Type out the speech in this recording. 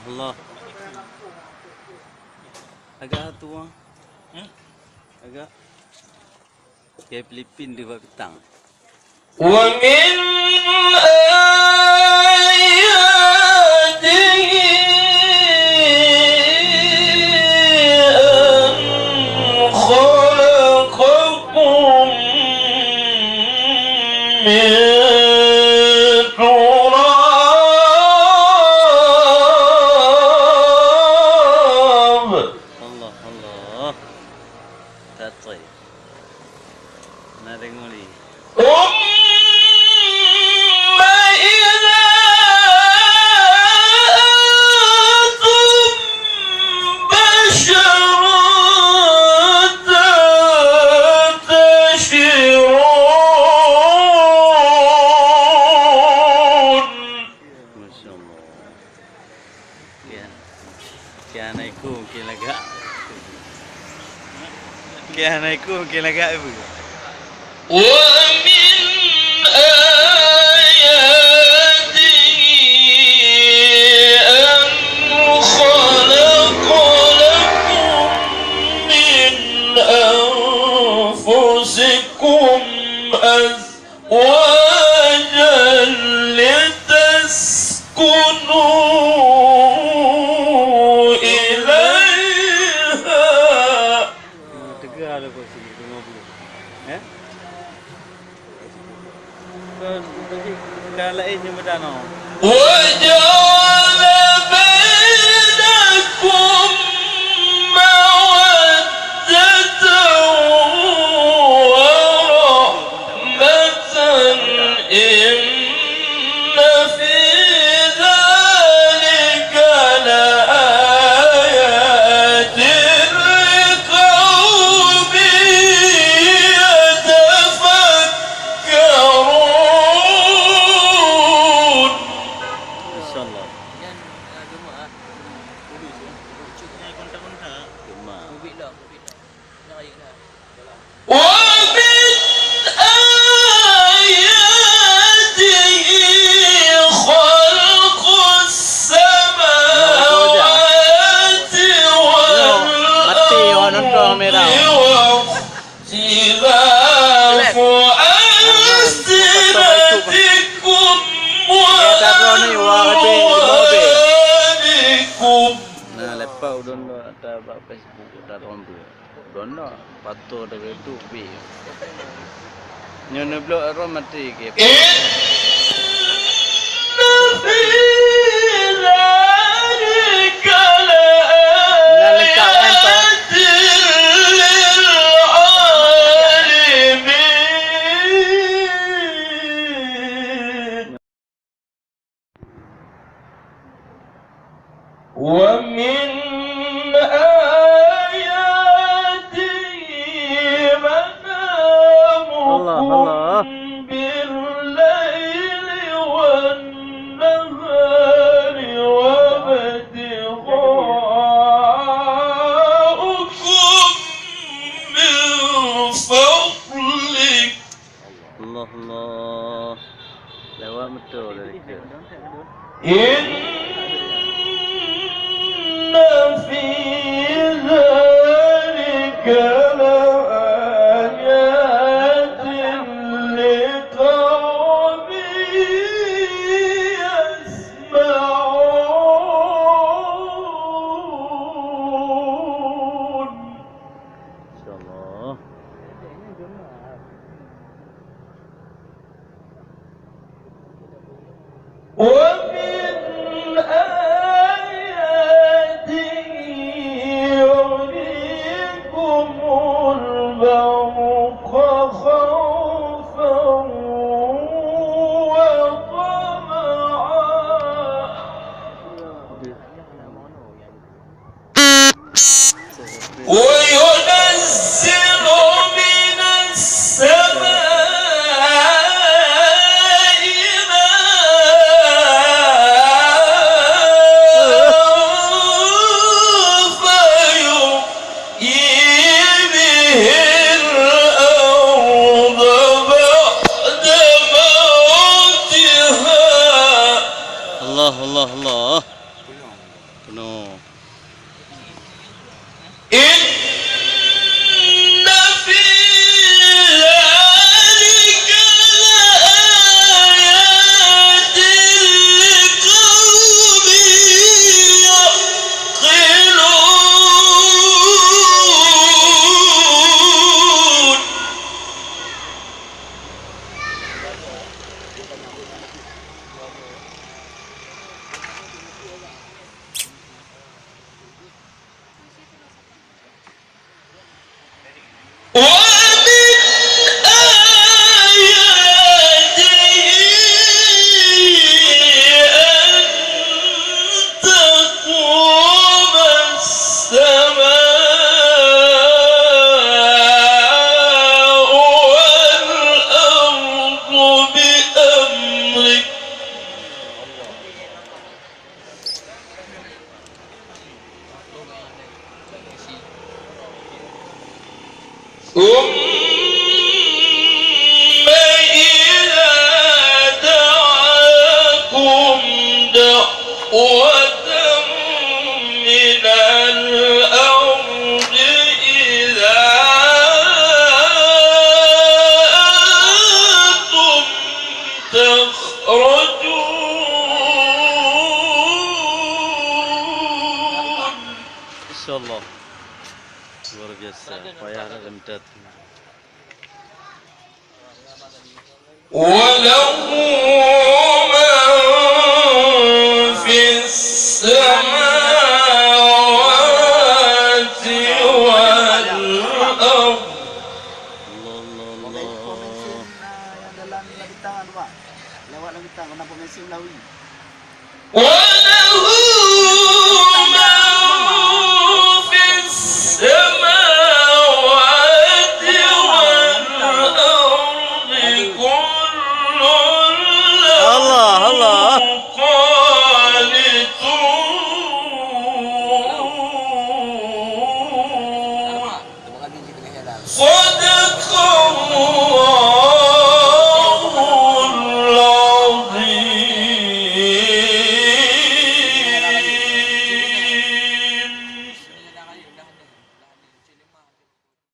Allah. Agak tua. Agak kayak Filipin di petang. ومن آياته أن خلقكم من تراب. Allah. Tak tahu. Nak dengar ni. ثم إذا أنتم بشر تنتشرون. Masya Allah. Kian aku mungkin agak. Kian aku mungkin agak ibu. ومن آياته أن خلق لكم من أنفسكم أزواجا لتسكنوا إليها. Tegar lah kau sini 50. Dah lain je medano. وجعل بينكم مودة ورحمة إن في ذلك لآيات لقوم يتفكرون. InsyaAllah. ومن آياته خلق السماوات والأرض واختلاف ألسنتكم وألوانكم. Nah, lepas udon ada Facebook ada rombo. Udon no, patu ada itu bi. Nyono blok ro mati ke. إن في ذلك لآيات للعالمين. ومن آياته منامكم بالليل والنهار وابتغاؤكم من فضله. Allah. Lewat betul dari ke. إن في ذلك لآيات لقوم يسمعون. InsyaAllah. ومن آياته يريكم البرق خوفا وطمعا وينزل من السماء ماء وله من في السماوات والأرض Allah Kau mention yang dalam bintang tu Pak. Lewat dalam bintang kau nampak mention Melawi. وله من في السماوات والأرض كل Allah, Allah. له قانتون Tengok lagi je tengah jalan. صدق